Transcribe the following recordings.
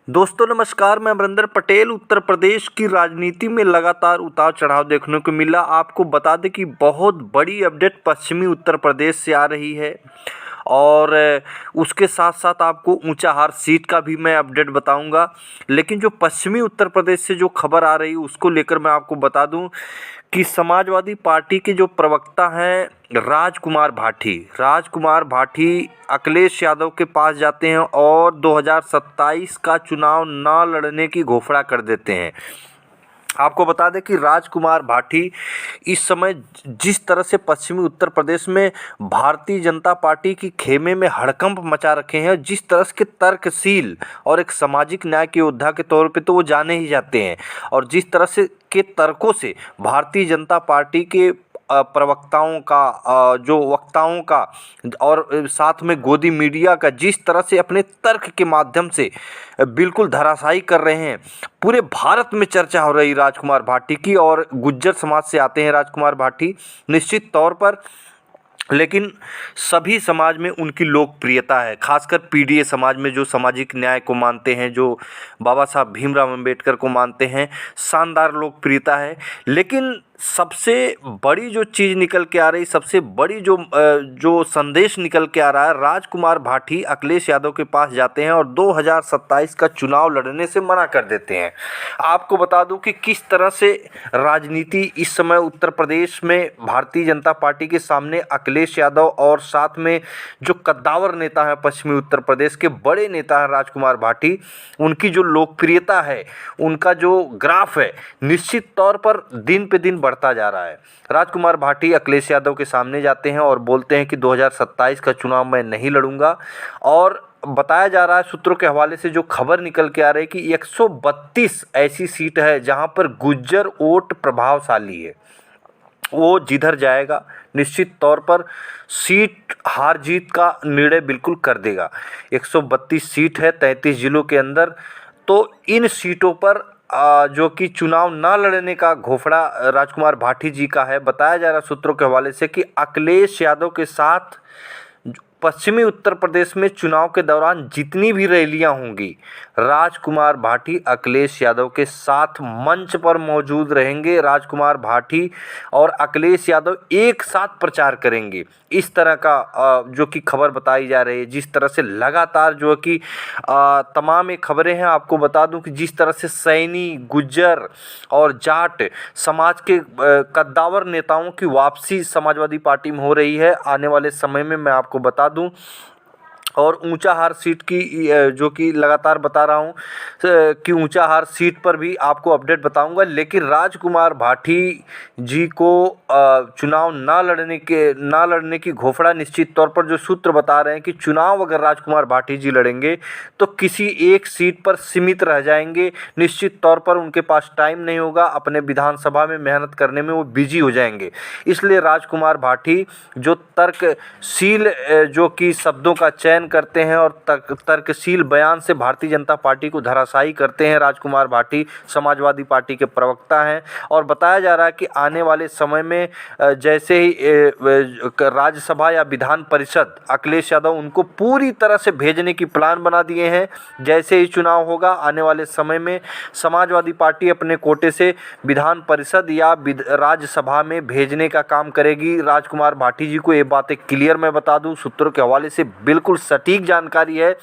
दोस्तों नमस्कार, मैं अमरिंदर पटेल। उत्तर प्रदेश की राजनीति में लगातार उतार चढ़ाव देखने को मिला। आपको बता दें कि बहुत बड़ी अपडेट पश्चिमी उत्तर प्रदेश से आ रही है और उसके साथ साथ आपको ऊंचाहार सीट का भी मैं अपडेट बताऊंगा। लेकिन जो पश्चिमी उत्तर प्रदेश से जो खबर आ रही है उसको लेकर मैं आपको बता दूं कि समाजवादी पार्टी के जो प्रवक्ता हैं राजकुमार भाटी अखिलेश यादव के पास जाते हैं और 2027 का चुनाव न लड़ने की घोषणा कर देते हैं। आपको बता दें कि राजकुमार भाटी इस समय जिस तरह से पश्चिमी उत्तर प्रदेश में भारतीय जनता पार्टी की खेमे में हड़कंप मचा रखे हैं, जिस तरह के तर्कशील और एक सामाजिक न्याय के योद्धा के तौर पे तो वो जाने ही जाते हैं, और जिस तरह से के तर्कों से भारतीय जनता पार्टी के प्रवक्ताओं का जो वक्ताओं का और साथ में गोदी मीडिया का जिस तरह से अपने तर्क के माध्यम से बिल्कुल धराशायी कर रहे हैं। पूरे भारत में चर्चा हो रही राजकुमार भाटी की, और गुज्जर समाज से आते हैं राजकुमार भाटी निश्चित तौर पर। लेकिन सभी समाज में उनकी लोकप्रियता है, खासकर पीडीए समाज में जो सामाजिक न्याय को मानते हैं, जो बाबा साहब भीमराव अंबेडकर को मानते हैं, शानदार लोकप्रियता है। लेकिन सबसे बड़ी जो चीज़ निकल के आ रही, सबसे बड़ी जो संदेश निकल के आ रहा है, राजकुमार भाटी अखिलेश यादव के पास जाते हैं और 2027 का चुनाव लड़ने से मना कर देते हैं। आपको बता दूं कि किस तरह से राजनीति इस समय उत्तर प्रदेश में भारतीय जनता पार्टी के सामने अखिलेश यादव और साथ में जो कद्दावर नेता है पश्चिमी उत्तर प्रदेश के बड़े नेता हैं राजकुमार भाटी, उनकी जो लोकप्रियता है, उनका जो ग्राफ है, निश्चित तौर पर दिन पे दिन बढ़ता जा रहा है। राजकुमार भाटी अखिलेश यादव के सामने जाते हैं और बोलते हैं कि 2027 का चुनाव मैं नहीं लड़ूंगा। और बताया जा रहा है, सूत्रों के हवाले से जो खबर निकल के आ रही है कि 132 ऐसी सीट है जहां पर गुज्जर वोट प्रभावशाली है। वो जिधर जाएगा निश्चित तौर पर सीट हार जीत का निर्णय बिल्कुल कर देगा। 132 सीट है 33 जिलों के अंदर। तो इन सीटों पर जो कि चुनाव ना लड़ने का घोषणा राजकुमार भाटी जी का है। बताया जा रहा है सूत्रों के हवाले से कि अखिलेश यादव के साथ पश्चिमी उत्तर प्रदेश में चुनाव के दौरान जितनी भी रैलियां होंगी, राजकुमार भाटी अखिलेश यादव के साथ मंच पर मौजूद रहेंगे। राजकुमार भाटी और अखिलेश यादव एक साथ प्रचार करेंगे। इस तरह का जो कि खबर बताई जा रही है। जिस तरह से लगातार जो कि तमाम ये खबरें हैं, आपको बता दूं कि जिस तरह से सैनी, गुज्जर और जाट समाज के कद्दावर नेताओं की वापसी समाजवादी पार्टी में हो रही है। आने वाले समय में मैं आपको बता दूं, और ऊंचाहार सीट की जो कि लगातार बता रहा हूं कि ऊंचाहार सीट पर भी आपको अपडेट बताऊंगा। लेकिन राजकुमार भाटी जी को चुनाव ना लड़ने की घोषणा निश्चित तौर पर जो सूत्र बता रहे हैं कि चुनाव अगर राजकुमार भाटी जी लड़ेंगे तो किसी एक सीट पर सीमित रह जाएंगे। निश्चित तौर पर उनके पास टाइम नहीं होगा, अपने विधानसभा में मेहनत करने में वो बिजी हो जाएंगे। इसलिए राजकुमार भाटी जो तर्कशील जो कि शब्दों का चयन करते हैं और तर्कशील बयान से भारतीय जनता पार्टी को धराशायी करते हैं, राजकुमार भाटी समाजवादी पार्टी के प्रवक्ता हैं। और बताया जा रहा है कि आने वाले समय में जैसे ही राज्यसभा या विधान परिषद अखिलेश यादव उनको पूरी तरह से भेजने की प्लान बना दिए हैं। जैसे ही चुनाव होगा आने वाले समय में समाजवादी पार्टी अपने कोटे से विधान परिषद या राज्यसभा में भेजने का काम करेगी। राजकुमार भाटी जी को ये बातें क्लियर मैं बता दूं, सूत्रों के हवाले से बिल्कुल सटीक जानकारी है।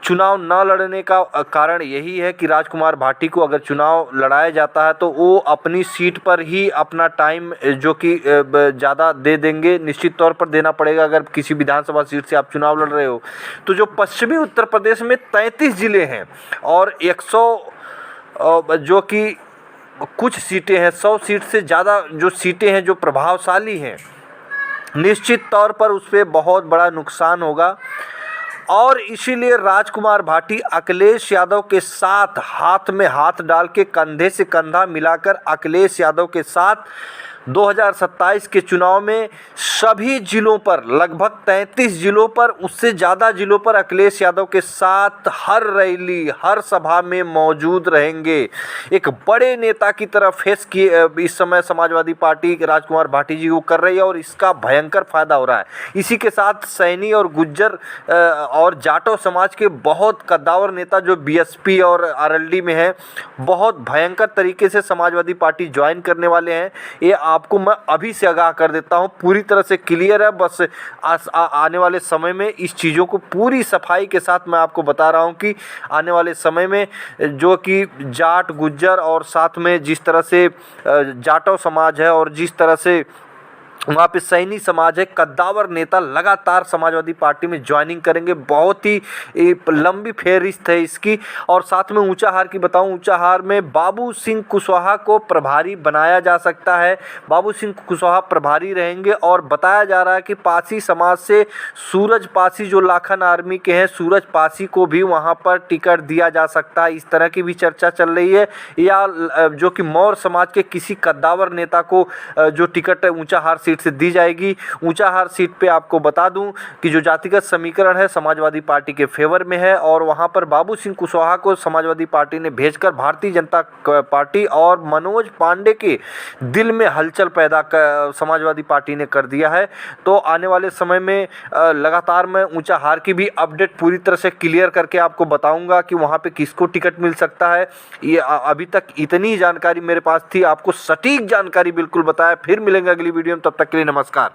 चुनाव न लड़ने का कारण यही है कि राजकुमार भाटी को अगर चुनाव लड़ाया जाता है तो वो अपनी सीट पर ही अपना टाइम जो कि ज़्यादा दे देंगे। निश्चित तौर पर देना पड़ेगा। अगर किसी विधानसभा सीट से आप चुनाव लड़ रहे हो तो जो पश्चिमी उत्तर प्रदेश में 33 ज़िले हैं और 100 जो कि कुछ सीटें हैं, 100 सीट से ज़्यादा जो सीटें हैं जो प्रभावशाली हैं, निश्चित तौर पर उस पर बहुत बड़ा नुकसान होगा। और इसीलिए राजकुमार भाटी अखिलेश यादव के साथ हाथ में हाथ डाल के, कंधे से कंधा मिलाकर अखिलेश यादव के साथ 2027 के चुनाव में सभी जिलों पर, लगभग 33 जिलों पर, उससे ज़्यादा जिलों पर अखिलेश यादव के साथ हर रैली, हर सभा में मौजूद रहेंगे। एक बड़े नेता की तरह फेस किए इस समय समाजवादी पार्टी के राजकुमार भाटी जी को कर रही है और इसका भयंकर फायदा हो रहा है। इसी के साथ सैनी और गुज्जर और जाटो समाज के बहुत कद्दावर नेता जो बीएसपी और आरएलडी में हैं, बहुत भयंकर तरीके से समाजवादी पार्टी ज्वाइन करने वाले हैं। ये आपको मैं अभी से आगाह कर देता हूँ, पूरी तरह से क्लियर है। बस आने वाले समय में इस चीज़ों को पूरी सफाई के साथ मैं आपको बता रहा हूँ कि आने वाले समय में जो कि जाट, गुज्जर और साथ में जिस तरह से जाटो समाज है और जिस तरह से वहाँ पे सैनी समाज है, कद्दावर नेता लगातार समाजवादी पार्टी में ज्वाइनिंग करेंगे। बहुत ही लंबी फेहरिस्त है इसकी। और साथ में ऊंचाहार की बताऊं, ऊंचाहार में बाबू सिंह कुशवाहा को प्रभारी बनाया जा सकता है। बाबू सिंह कुशवाहा प्रभारी रहेंगे और बताया जा रहा है कि पासी समाज से सूरज पासी जो लाखन आर्मी के हैं, सूरज पासी को भी वहाँ पर टिकट दिया जा सकता है। इस तरह की भी चर्चा चल रही है। या जो कि मौर्य समाज के किसी कद्दावर नेता को जो टिकट ऊंचाहार सीट से दी जाएगी। ऊंचाहार सीट पे आपको बता दूं कि जो जातिगत समीकरण है समाजवादी पार्टी के फेवर में है और वहां पर बाबू सिंह कुशवाहा को समाजवादी पार्टी ने भेजकर भारतीय जनता पार्टी और मनोज पांडे के दिल में हलचल पैदा समाजवादी पार्टी ने कर दिया है। तो आने वाले समय में लगातार मैं ऊंचाहार की भी अपडेट पूरी तरह से क्लियर करके आपको बताऊंगा कि वहां पे किसको टिकट मिल सकता है। ये अभी तक इतनी जानकारी मेरे पास थी, आपको सटीक जानकारी बिल्कुल बताया। फिर मिलेंगे अगली वीडियो में, तब तक के लिए नमस्कार।